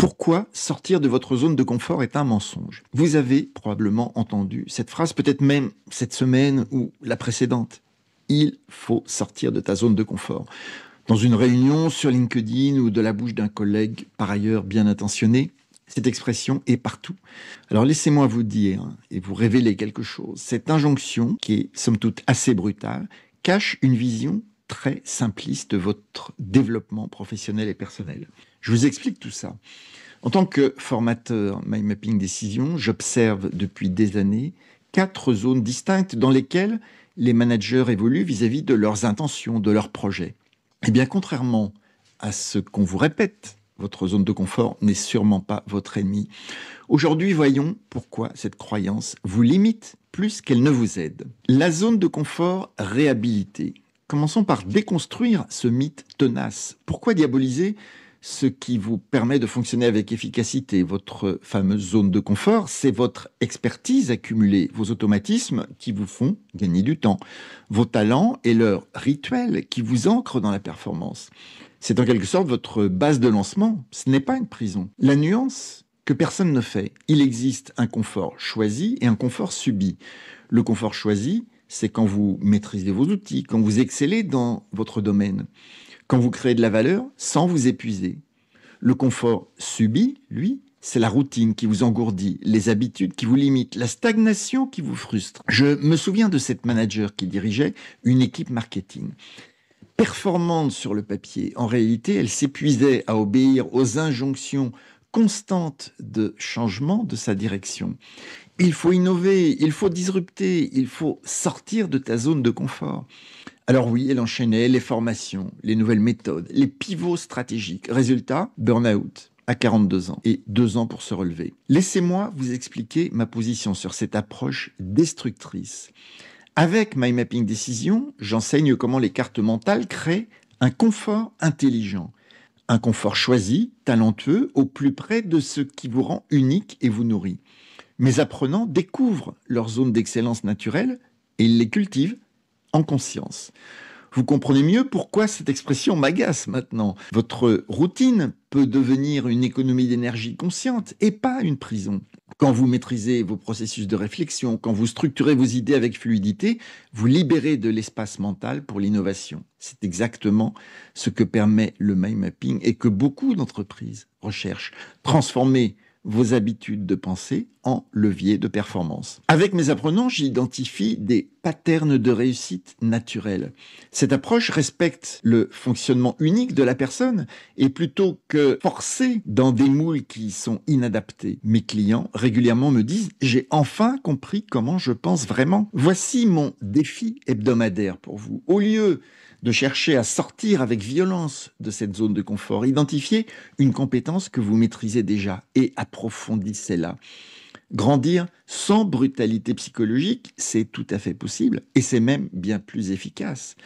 Pourquoi sortir de votre zone de confort est un mensonge? Vous avez probablement entendu cette phrase, peut-être même cette semaine ou la précédente. Il faut sortir de ta zone de confort. Dans une réunion, sur LinkedIn ou de la bouche d'un collègue par ailleurs bien intentionné, cette expression est partout. Alors laissez-moi vous dire et vous révéler quelque chose. Cette injonction, qui est somme toute assez brutale, cache une vision très simpliste de votre développement professionnel et personnel. Je vous explique tout ça. En tant que formateur Mind Mapping Décision, j'observe depuis des années 4 zones distinctes dans lesquelles les managers évoluent vis-à-vis de leurs intentions, de leurs projets. Eh bien, contrairement à ce qu'on vous répète, votre zone de confort n'est sûrement pas votre ennemi. Aujourd'hui, voyons pourquoi cette croyance vous limite plus qu'elle ne vous aide. La zone de confort réhabilitée. Commençons par déconstruire ce mythe tenace. Pourquoi diaboliser ce qui vous permet de fonctionner avec efficacité? Votre fameuse zone de confort, c'est votre expertise accumulée, vos automatismes qui vous font gagner du temps, vos talents et leurs rituels qui vous ancrent dans la performance. C'est en quelque sorte votre base de lancement, ce n'est pas une prison. La nuance que personne ne fait, il existe un confort choisi et un confort subi. Le confort choisi, c'est quand vous maîtrisez vos outils, quand vous excellez dans votre domaine, quand vous créez de la valeur sans vous épuiser. Le confort subi, lui, c'est la routine qui vous engourdit, les habitudes qui vous limitent, la stagnation qui vous frustre. Je me souviens de cette manager qui dirigeait une équipe marketing. Performante sur le papier, en réalité, elle s'épuisait à obéir aux injonctions constantes de changement de sa direction. Il faut innover, il faut disrupter, il faut sortir de ta zone de confort. Alors oui, elle enchaînait les formations, les nouvelles méthodes, les pivots stratégiques. Résultat, burn-out à 42 ans et 2 ans pour se relever. Laissez-moi vous expliquer ma position sur cette approche destructrice. Avec Mind Mapping Décision, j'enseigne comment les cartes mentales créent un confort intelligent. Un confort choisi, talentueux, au plus près de ce qui vous rend unique et vous nourrit. Mes apprenants découvrent leur zone d'excellence naturelle et ils les cultivent en conscience. Vous comprenez mieux pourquoi cette expression m'agace maintenant. Votre routine peut devenir une économie d'énergie consciente et pas une prison. Quand vous maîtrisez vos processus de réflexion, quand vous structurez vos idées avec fluidité, vous libérez de l'espace mental pour l'innovation. C'est exactement ce que permet le mind mapping et que beaucoup d'entreprises recherchent. Transformer vos habitudes de pensée en levier de performance. Avec mes apprenants, j'identifie des patterns de réussite naturels. Cette approche respecte le fonctionnement unique de la personne et plutôt que forcer dans des moules qui sont inadaptés. Mes clients régulièrement me disent « J'ai enfin compris comment je pense vraiment ». Voici mon défi hebdomadaire pour vous. Au lieu de chercher à sortir avec violence de cette zone de confort, identifiez une compétence que vous maîtrisez déjà et approfondissez-la. Grandir sans brutalité psychologique, c'est tout à fait possible et c'est même bien plus efficace.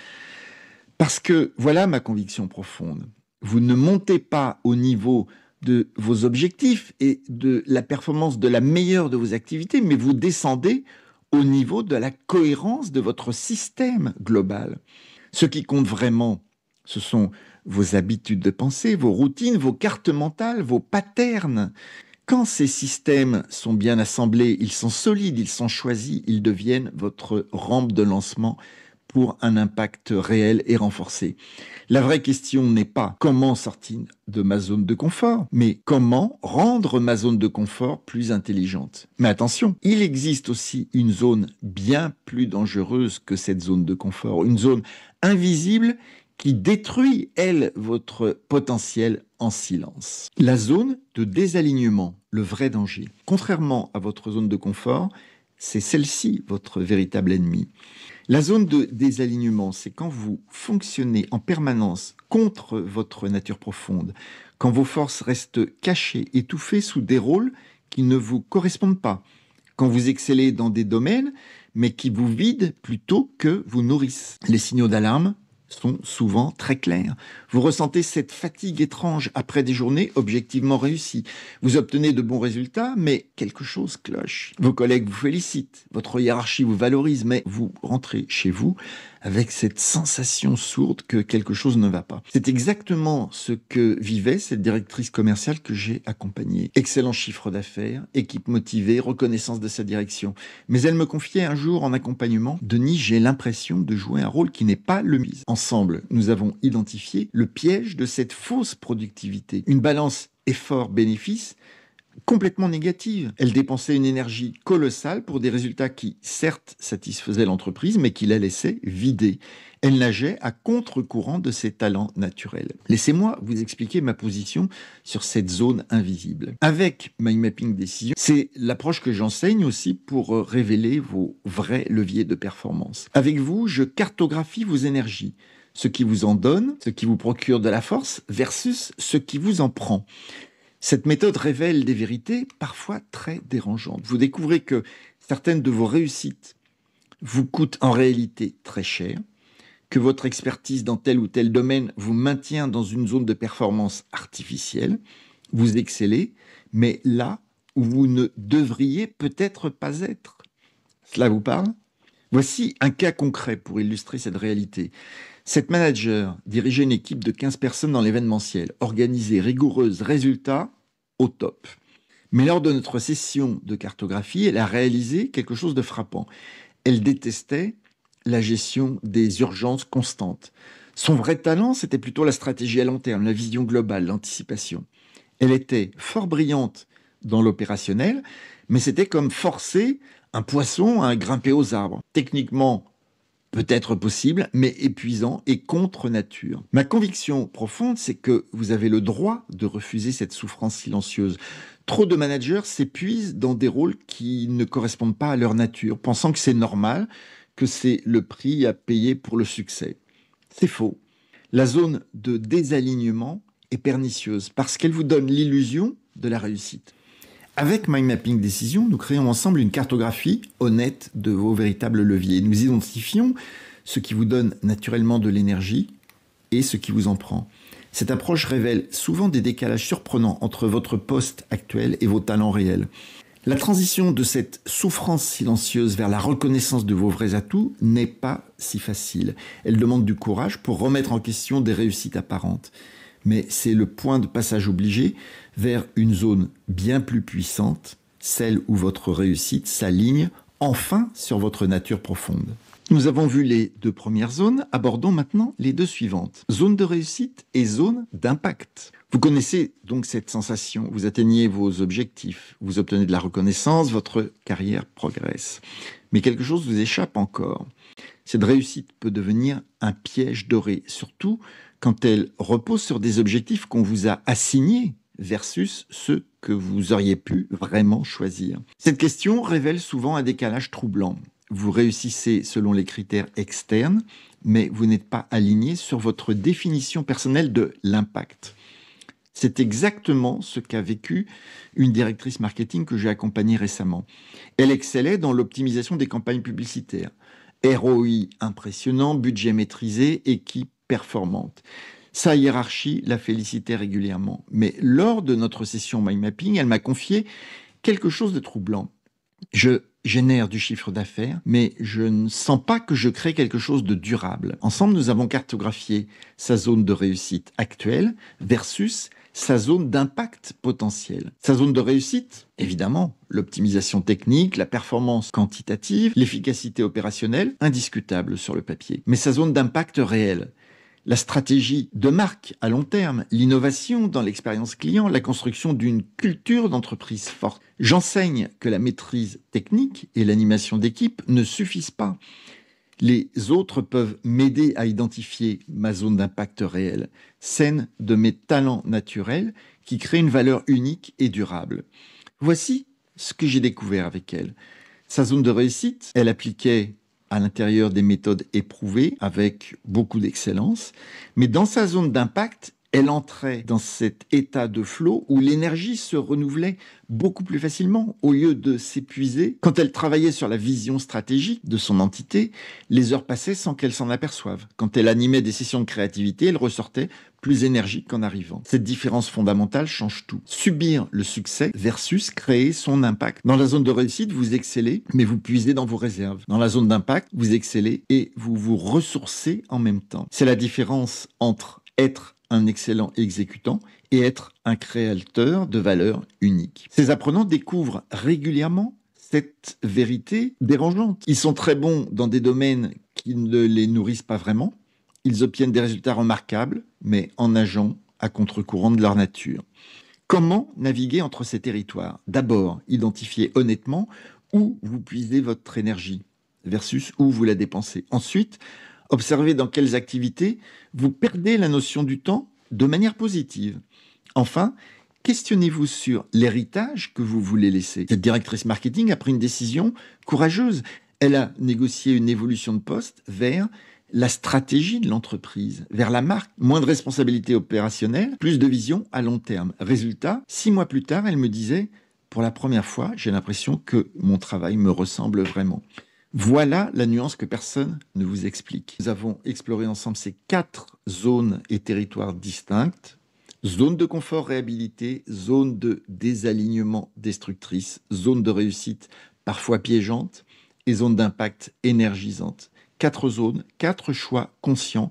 Parce que voilà ma conviction profonde. Vous ne montez pas au niveau de vos objectifs et de la performance de la meilleure de vos activités, mais vous descendez au niveau de la cohérence de votre système global. Ce qui compte vraiment, ce sont vos habitudes de pensée, vos routines, vos cartes mentales, vos patterns. Quand ces systèmes sont bien assemblés, ils sont solides, ils sont choisis, ils deviennent votre rampe de lancement pour un impact réel et renforcé. La vraie question n'est pas comment sortir de ma zone de confort, mais comment rendre ma zone de confort plus intelligente. Mais attention, il existe aussi une zone bien plus dangereuse que cette zone de confort, une zone invisible qui détruit, elle, votre potentiel en silence. La zone de désalignement, le vrai danger. Contrairement à votre zone de confort, c'est celle-ci votre véritable ennemi. La zone de désalignement, c'est quand vous fonctionnez en permanence contre votre nature profonde, quand vos forces restent cachées, étouffées sous des rôles qui ne vous correspondent pas, quand vous excellez dans des domaines, mais qui vous vident plutôt que vous nourrissent. Les signaux d'alarme sont souvent très clairs. Vous ressentez cette fatigue étrange après des journées objectivement réussies. Vous obtenez de bons résultats, mais quelque chose cloche. Vos collègues vous félicitent, votre hiérarchie vous valorise, mais vous rentrez chez vous avec cette sensation sourde que quelque chose ne va pas. C'est exactement ce que vivait cette directrice commerciale que j'ai accompagnée. Excellent chiffre d'affaires, équipe motivée, reconnaissance de sa direction. Mais elle me confiait un jour en accompagnement: Denis, j'ai l'impression de jouer un rôle qui n'est pas le mien. Ensemble, nous avons identifié le piège de cette fausse productivité. Une balance effort-bénéfice complètement négative. Elle dépensait une énergie colossale pour des résultats qui, certes, satisfaisaient l'entreprise, mais qui la laissaient vider. Elle nageait à contre-courant de ses talents naturels. Laissez-moi vous expliquer ma position sur cette zone invisible. Avec Mind Mapping Décision, c'est l'approche que j'enseigne aussi pour révéler vos vrais leviers de performance. Avec vous, je cartographie vos énergies, ce qui vous en donne, ce qui vous procure de la force, versus ce qui vous en prend. Cette méthode révèle des vérités parfois très dérangeantes. Vous découvrez que certaines de vos réussites vous coûtent en réalité très cher, que votre expertise dans tel ou tel domaine vous maintient dans une zone de performance artificielle. Vous excellez, mais là où vous ne devriez peut-être pas être. Cela vous parle ? Voici un cas concret pour illustrer cette réalité. Cette manager dirigeait une équipe de 15 personnes dans l'événementiel, organisée, rigoureuse, résultat au top. Mais lors de notre session de cartographie, elle a réalisé quelque chose de frappant. Elle détestait la gestion des urgences constantes. Son vrai talent, c'était plutôt la stratégie à long terme, la vision globale, l'anticipation. Elle était fort brillante dans l'opérationnel, mais c'était comme forcer un poisson à grimper aux arbres. Techniquement, peut-être possible, mais épuisant et contre nature. Ma conviction profonde, c'est que vous avez le droit de refuser cette souffrance silencieuse. Trop de managers s'épuisent dans des rôles qui ne correspondent pas à leur nature, pensant que c'est normal, que c'est le prix à payer pour le succès. C'est faux. La zone de désalignement est pernicieuse parce qu'elle vous donne l'illusion de la réussite. Avec Mind Mapping Décision, nous créons ensemble une cartographie honnête de vos véritables leviers. Nous identifions ce qui vous donne naturellement de l'énergie et ce qui vous en prend. Cette approche révèle souvent des décalages surprenants entre votre poste actuel et vos talents réels. La transition de cette souffrance silencieuse vers la reconnaissance de vos vrais atouts n'est pas si facile. Elle demande du courage pour remettre en question des réussites apparentes. Mais c'est le point de passage obligé vers une zone bien plus puissante, celle où votre réussite s'aligne enfin sur votre nature profonde. Nous avons vu les deux premières zones, abordons maintenant les deux suivantes. Zone de réussite et zone d'impact. Vous connaissez donc cette sensation, vous atteignez vos objectifs, vous obtenez de la reconnaissance, votre carrière progresse. Mais quelque chose vous échappe encore. Cette réussite peut devenir un piège doré, surtout quand elle repose sur des objectifs qu'on vous a assignés versus ceux que vous auriez pu vraiment choisir. Cette question révèle souvent un décalage troublant. Vous réussissez selon les critères externes, mais vous n'êtes pas aligné sur votre définition personnelle de l'impact. C'est exactement ce qu'a vécu une directrice marketing que j'ai accompagnée récemment. Elle excellait dans l'optimisation des campagnes publicitaires. ROI impressionnant, budget maîtrisé, équipe performante. Sa hiérarchie la félicitait régulièrement. Mais lors de notre session Mind Mapping, elle m'a confié quelque chose de troublant. Je génère du chiffre d'affaires, mais je ne sens pas que je crée quelque chose de durable. Ensemble, nous avons cartographié sa zone de réussite actuelle versus sa zone d'impact potentiel. Sa zone de réussite, évidemment, l'optimisation technique, la performance quantitative, l'efficacité opérationnelle, indiscutable sur le papier. Mais sa zone d'impact réel, la stratégie de marque à long terme, l'innovation dans l'expérience client, la construction d'une culture d'entreprise forte. J'enseigne que la maîtrise technique et l'animation d'équipe ne suffisent pas. Les autres peuvent m'aider à identifier ma zone d'impact réelle, saine de mes talents naturels qui créent une valeur unique et durable. Voici ce que j'ai découvert avec elle. Sa zone de réussite, elle appliquait à l'intérieur des méthodes éprouvées avec beaucoup d'excellence, mais dans sa zone d'impact, Elle entrait dans cet état de flow où l'énergie se renouvelait beaucoup plus facilement. Au lieu de s'épuiser, quand elle travaillait sur la vision stratégique de son entité, les heures passaient sans qu'elle s'en aperçoive. Quand elle animait des sessions de créativité, elle ressortait plus énergique qu'en arrivant. Cette différence fondamentale change tout. Subir le succès versus créer son impact. Dans la zone de réussite, vous excellez, mais vous puisez dans vos réserves. Dans la zone d'impact, vous excellez et vous vous ressourcez en même temps. C'est la différence entre être un excellent exécutant et être un créateur de valeur unique. Ces apprenants découvrent régulièrement cette vérité dérangeante. Ils sont très bons dans des domaines qui ne les nourrissent pas vraiment. Ils obtiennent des résultats remarquables, mais en nageant à contre-courant de leur nature. Comment naviguer entre ces territoires? D'abord, identifier honnêtement où vous puisez votre énergie versus où vous la dépensez. Ensuite, observez dans quelles activités vous perdez la notion du temps de manière positive. Enfin, questionnez-vous sur l'héritage que vous voulez laisser. Cette directrice marketing a pris une décision courageuse. Elle a négocié une évolution de poste vers la stratégie de l'entreprise, vers la marque. Moins de responsabilité opérationnelle, plus de vision à long terme. Résultat, 6 mois plus tard, elle me disait, pour la première fois, j'ai l'impression que mon travail me ressemble vraiment. Voilà la nuance que personne ne vous explique. Nous avons exploré ensemble ces 4 zones et territoires distinctes. Zone de confort réhabilitée, zone de désalignement destructrice, zone de réussite parfois piégeante et zone d'impact énergisante. 4 zones, 4 choix conscients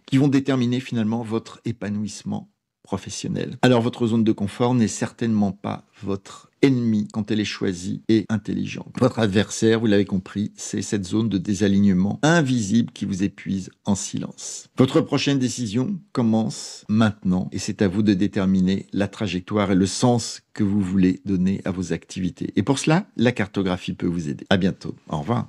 qui vont déterminer finalement votre épanouissement professionnel. Alors votre zone de confort n'est certainement pas votre ennemi quand elle est choisie et intelligente. Votre adversaire, vous l'avez compris, c'est cette zone de désalignement invisible qui vous épuise en silence. Votre prochaine décision commence maintenant et c'est à vous de déterminer la trajectoire et le sens que vous voulez donner à vos activités. Et pour cela, la cartographie peut vous aider. À bientôt. Au revoir.